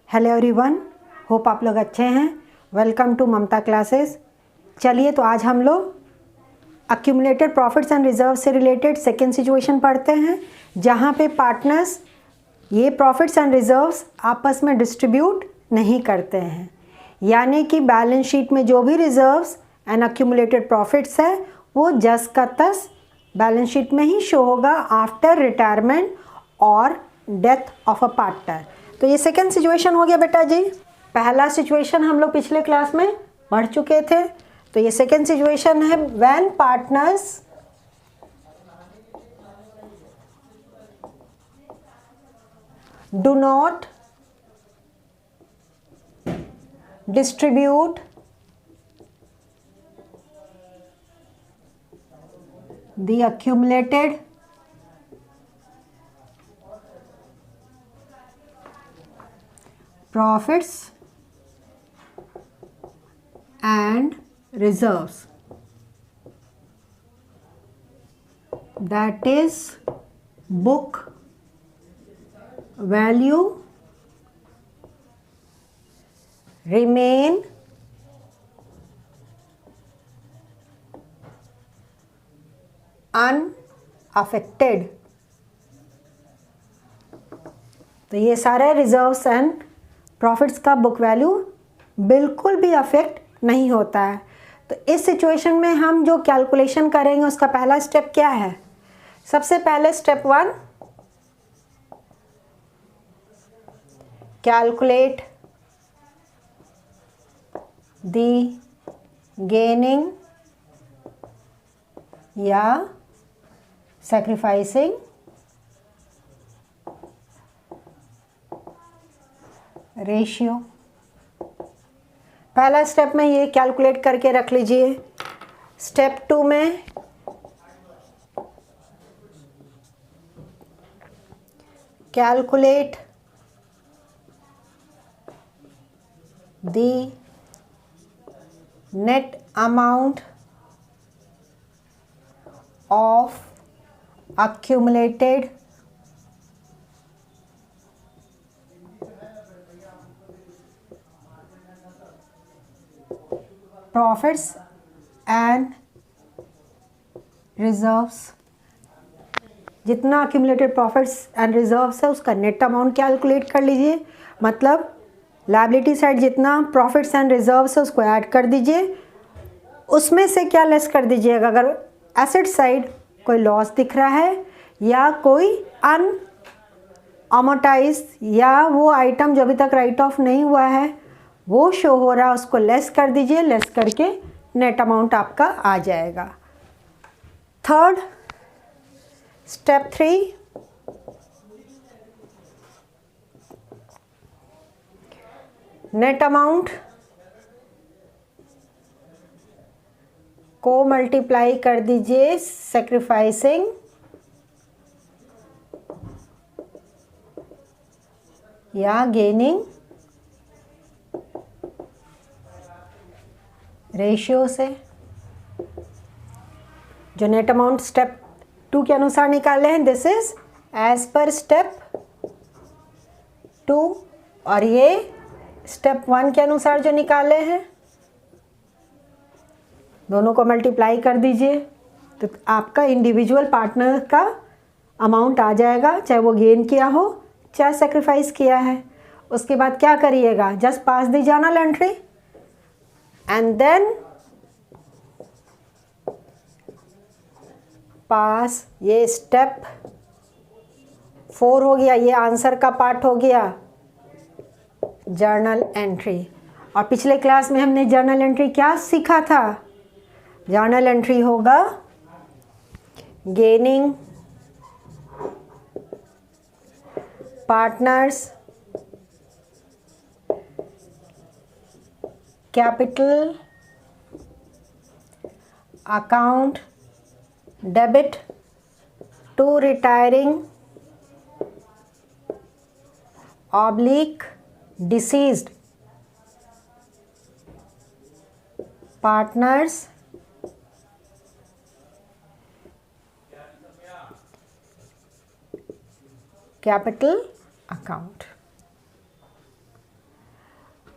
Hello everyone, hope आप लोग अच्छे हैं। Welcome to Mamta classes. चलिए तो आज हम लोग अक्यूमुलेटेड प्रॉफिट्स एंड रिजर्व से रिलेटेड सेकेंड सिचुएशन पढ़ते हैं, जहाँ पे पार्टनर्स ये प्रॉफिट्स एंड रिजर्व्स आपस में डिस्ट्रीब्यूट नहीं करते हैं। यानी कि बैलेंस शीट में जो भी रिजर्व्स एंड अक्यूमुलेटेड प्रॉफिट्स है वो जस का तस बैलेंस शीट में ही शो होगा आफ्टर रिटायरमेंट और डेथ ऑफ अ पार्टनर। तो ये सेकेंड सिचुएशन हो गया बेटा जी। पहला सिचुएशन हम लोग पिछले क्लास में पढ़ चुके थे, तो ये सेकेंड सिचुएशन है when partners do not distribute the accumulated profits and reserves, that is book value remain unaffected। तो ये सारे रिजर्व्स एंड प्रॉफिट्स का बुक वैल्यू बिल्कुल भी अफेक्ट नहीं होता है। तो इस सिचुएशन में हम जो कैलकुलेशन करेंगे उसका पहला स्टेप क्या है? सबसे पहले स्टेप 1, कैलकुलेट द गेनिंग या sacrificing रेशियो। पहला स्टेप में ये कैलकुलेट करके रख लीजिए। स्टेप 2 में calculate the net amount of accumulated profits and reserves। जितना accumulated profits and reserves है उसका नेट अमाउंट कैलकुलेट कर लीजिए। मतलब लायबिलिटी साइड जितना प्रॉफिट्स एंड रिजर्व्स है उसको ऐड कर दीजिए, उसमें से क्या लेस कर दीजिएगा। अगर एसेट साइड कोई लॉस दिख रहा है या कोई अनअमोर्टाइज्ड या वो आइटम जो अभी तक राइट ऑफ नहीं हुआ है वो शो हो रहा है, उसको लेस कर दीजिए। लेस करके नेट अमाउंट आपका आ जाएगा। थर्ड स्टेप 3, नेट अमाउंट को मल्टीप्लाई कर दीजिए सैक्रिफाइसिंग या गेनिंग रेशियो से। जो नेट अमाउंट स्टेप 2 के अनुसार निकाले हैं, this is as per step 2, और ये स्टेप 1 के अनुसार जो निकाले हैं दोनों को मल्टीप्लाई कर दीजिए तो आपका इंडिविजुअल पार्टनर का अमाउंट आ जाएगा, चाहे वो गेन किया हो चाहे सेक्रीफाइस किया है। उसके बाद क्या करिएगा, just pass the journal entry and then pass. ये स्टेप 4 हो गया, ये आंसर का पार्ट हो गया जर्नल एंट्री। और पिछले क्लास में हमने जर्नल एंट्री क्या सीखा था? जर्नल एंट्री होगा gaining partners capital account debit to retiring oblique deceased partners capital account.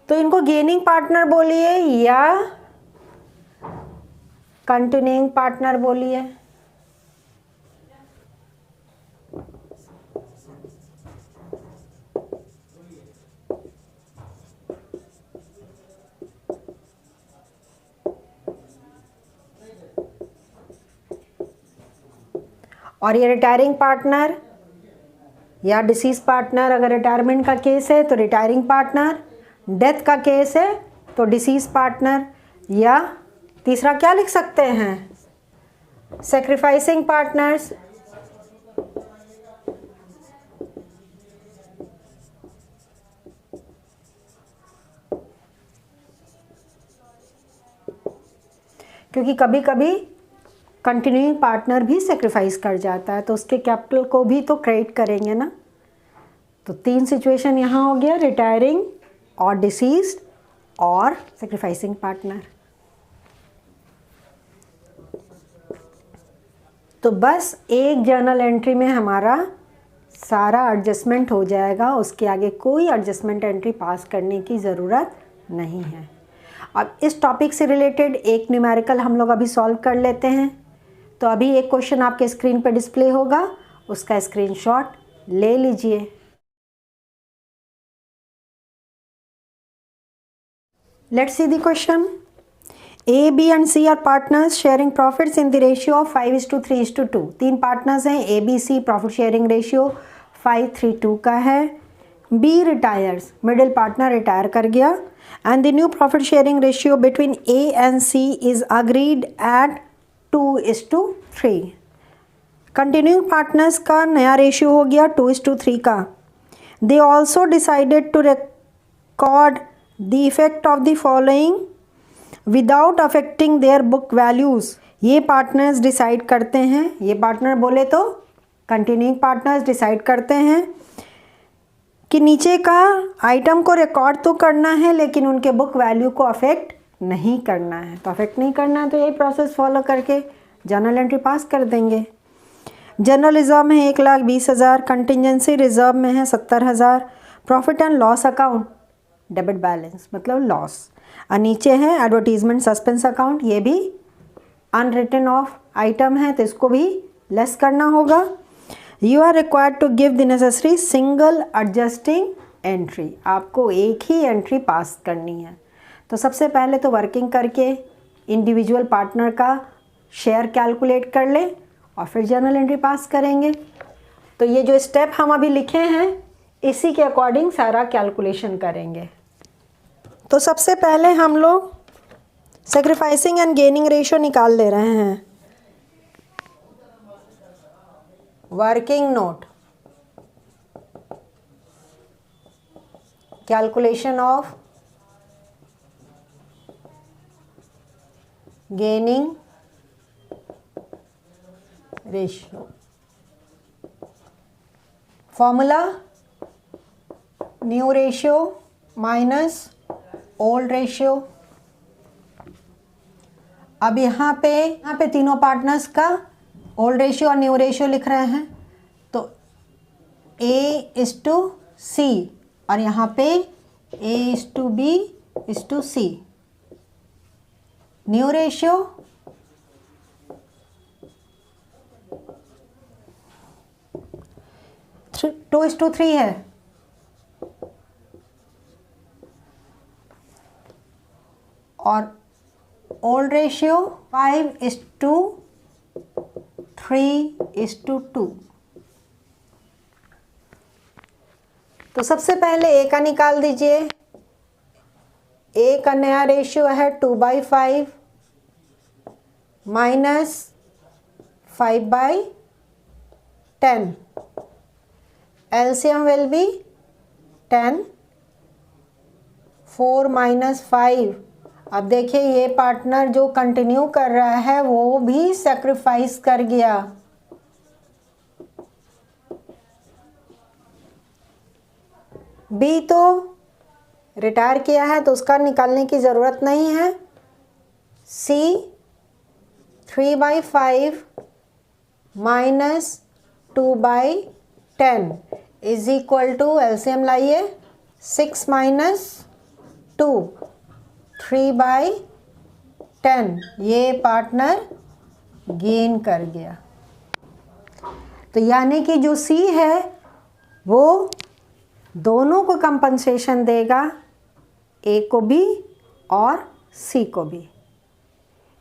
तो इनको गेनिंग पार्टनर बोलिए या कंटिन्यूइंग पार्टनर बोलिए। और ये रिटायरिंग पार्टनर या डिसीज पार्टनर, अगर रिटायरमेंट का केस है तो रिटायरिंग पार्टनर, डेथ का केस है तो डिसीज पार्टनर, या तीसरा क्या लिख सकते हैं, सैक्रिफाइसिंग पार्टनर्स। क्योंकि कभी कभी कंटिन्यूइंग पार्टनर भी सेक्रीफाइस कर जाता है तो उसके कैपिटल को भी तो क्रेडिट करेंगे ना। तो 3 सिचुएशन यहाँ हो गया, रिटायरिंग और डिसीज्ड और सेक्रीफाइसिंग पार्टनर। तो बस एक जर्नल एंट्री में हमारा सारा एडजस्टमेंट हो जाएगा, उसके आगे कोई एडजस्टमेंट एंट्री पास करने की ज़रूरत नहीं है। अब इस टॉपिक से रिलेटेड एक न्यूमेरिकल हम लोग अभी सॉल्व कर लेते हैं। तो अभी एक क्वेश्चन आपके स्क्रीन पर डिस्प्ले होगा, उसका स्क्रीनशॉट ले लीजिए। Let's see the question. A, B and C are partners sharing profits in the ratio of 5:3:2। 3 partners हैं, A, B, C, profit sharing ratio 5:3:2 का है। B retires, middle partner retire कर गया, and the new profit sharing ratio between A and C is agreed at 2:3। Continuing partners का नया ratio हो गया 2:3 का। They also decided to record the effect of the following without affecting their book values. ये partners decide करते हैं, ये partner बोले तो कंटिन्यूइंग पार्टनर्स डिसाइड करते हैं कि नीचे का आइटम को रिकॉर्ड तो करना है लेकिन उनके बुक वैल्यू को अफेक्ट नहीं करना है। तो अफेक्ट नहीं करना है तो यही प्रोसेस फॉलो करके जर्नल एंट्री पास कर देंगे। जनरल रिजर्व में 1,20,000, कंटिजेंसी रिजर्व में है 70,000, profit and loss account debit balance मतलब लॉस, और नीचे है एडवर्टीजमेंट सस्पेंस अकाउंट, ये भी अनरिटन ऑफ आइटम है तो इसको भी लेस करना होगा। You are required to give the necessary single adjusting entry, आपको एक ही एंट्री पास करनी है। तो सबसे पहले तो वर्किंग करके इंडिविजुअल पार्टनर का शेयर कैलकुलेट कर ले और फिर जर्नल एंट्री पास करेंगे। तो ये जो स्टेप हम अभी लिखे हैं इसी के अकॉर्डिंग सारा कैलकुलेशन करेंगे। तो सबसे पहले हम लोग सैक्रिफाइसिंग एंड गेनिंग रेशियो निकाल ले रहे हैं। Working note, calculation of gaining ratio, formula new ratio minus old ratio. अब यहाँ पे तीनों पार्टनर्स का ओल्ड रेशियो और न्यू रेशियो लिख रहे हैं, तो A:C और यहाँ पे A:B:C। न्यू रेशियो 2:3 है, और ओल्ड रेशियो 5:3:2। तो सबसे पहले ए का निकाल दीजिए। ए का नया रेशियो है 2/5 माइनस 5/10। LCM will be 10, 4 - 5। अब देखिए ये पार्टनर जो कंटिन्यू कर रहा है वो भी सैक्रिफाइस कर गया। बी तो रिटायर किया है तो उसका निकालने की ज़रूरत नहीं है। C 3/5 minus 2/10 is equal to, LCM लाइए, 6 - 2, 3/10 ये पार्टनर गेन कर गया। तो यानी कि जो सी है वो दोनों को कंपनसेशन देगा, ए को भी और सी को भी।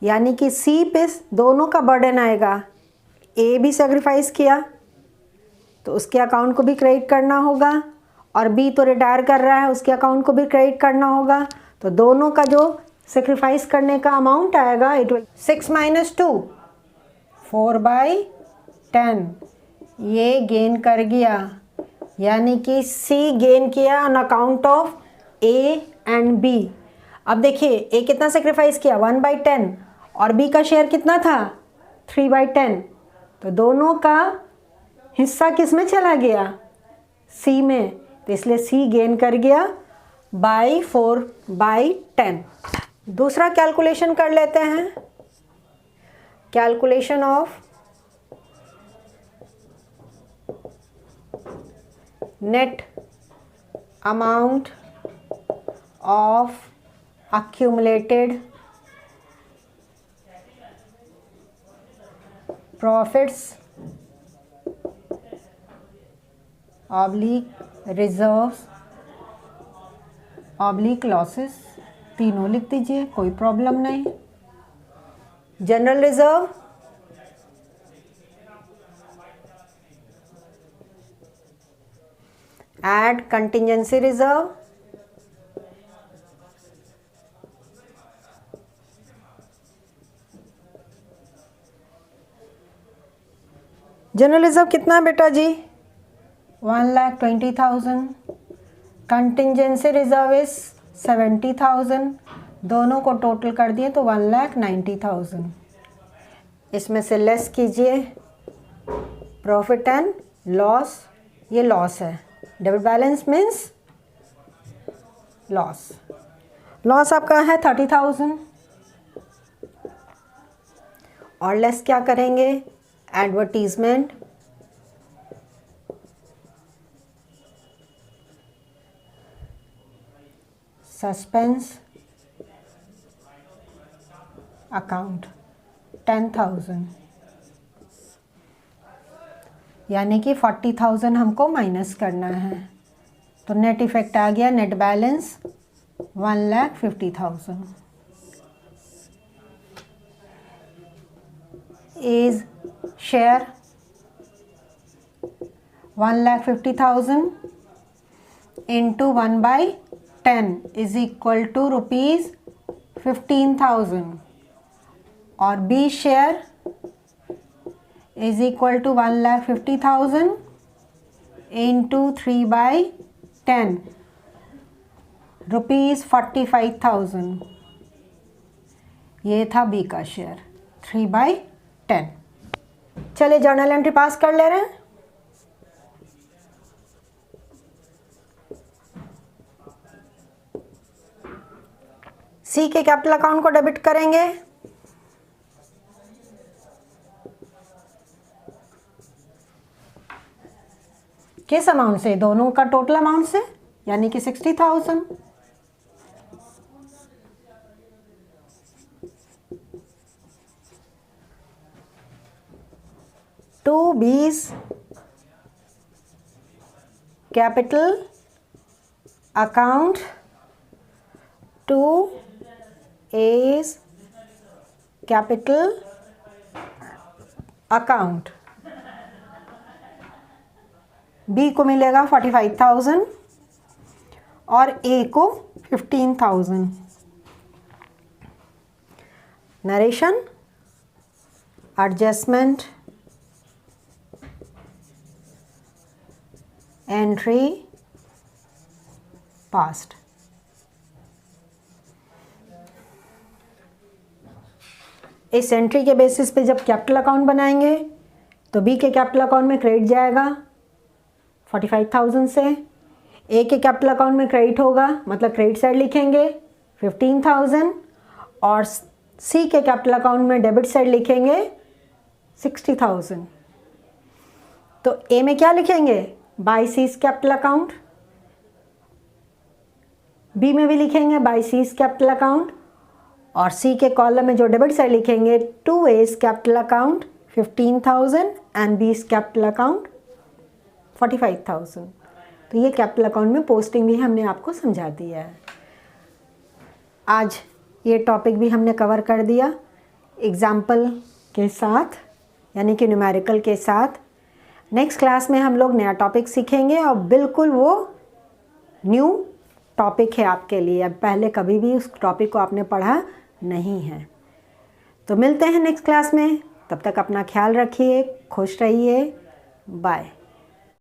यानी कि सी पे दोनों का बर्डन आएगा। ए भी सेक्रीफाइस किया तो उसके अकाउंट को भी क्रेडिट करना होगा, और बी तो रिटायर कर रहा है, उसके अकाउंट को भी क्रेडिट करना होगा। तो दोनों का जो सेक्रीफाइस करने का अमाउंट आएगा इट विल 6 - 2 4/10 ये गेन कर गया। यानी कि सी गेन किया on account of A and B. अब देखिए ए कितना सेक्रीफाइस किया 1/10 और बी का शेयर कितना था 3/10। तो दोनों का हिस्सा किस में चला गया, सी में। तो इसलिए सी गेन कर गया बाई 4/10। दूसरा कैलकुलेशन कर लेते हैं। Calculation of net amount of accumulated profits oblique reserves oblique losses, तीनों लिख दीजिए, कोई प्रॉब्लम नहीं। General reserve, add contingency reserve, general reserve कितना है बेटा जी 1,20,000। Contingency reserve is 70,000। दोनों को टोटल कर दिए तो 1,90,000। इसमें से लेस कीजिए प्रॉफिट एंड लॉस, ये लॉस है। Debit balance means loss. Loss आपका है 30,000। और लेस क्या करेंगे, एडवर्टीजमेंट, सस्पेंस अकाउंट 10,000। यानी कि 40,000 हमको माइनस करना है। तो नेट इफेक्ट आ गया, net balance 1,50,000 is share 1,50,000 into 1/10 is equal to rupees 15,000 और B share is equal to 1,50,000 into 3/10 rupees 45,000। ये था B का शेयर 3/10। चलिए जर्नल एंट्री पास कर ले रहे हैं। सी के कैपिटल अकाउंट को डेबिट करेंगे। किस अमाउंट से, दोनों का टोटल अमाउंट से, यानी कि 60,000। To B's capital account, to A's capital account. B को मिलेगा 45,000 और A को 15,000। Narration, adjustment, entry, passed. इस एंट्री के बेसिस पे जब कैपिटल अकाउंट बनाएंगे तो बी के कैपिटल अकाउंट में क्रेडिट जाएगा 45,000 से, ए के कैपिटल अकाउंट में क्रेडिट होगा, मतलब क्रेडिट साइड लिखेंगे 15,000 और सी के कैपिटल अकाउंट में डेबिट साइड लिखेंगे 60,000। तो ए में क्या लिखेंगे, by C's capital account, B में भी लिखेंगे बाय सीज कैपिटल अकाउंट, और सी के कॉलम में जो डेबिट साइड लिखेंगे to A's capital account 15,000 and B's capital account 45,000। तो ये कैपिटल अकाउंट में पोस्टिंग भी हमने आपको समझा दिया है। आज ये टॉपिक भी हमने कवर कर दिया एग्जाम्पल के साथ, यानी कि न्यूमेरिकल के साथ। नेक्स्ट क्लास में हम लोग नया टॉपिक सीखेंगे और बिल्कुल वो न्यू टॉपिक है आपके लिए, अब पहले कभी भी उस टॉपिक को आपने पढ़ा नहीं है। तो मिलते हैं नेक्स्ट क्लास में, तब तक अपना ख्याल रखिए, खुश रहिए, बाय।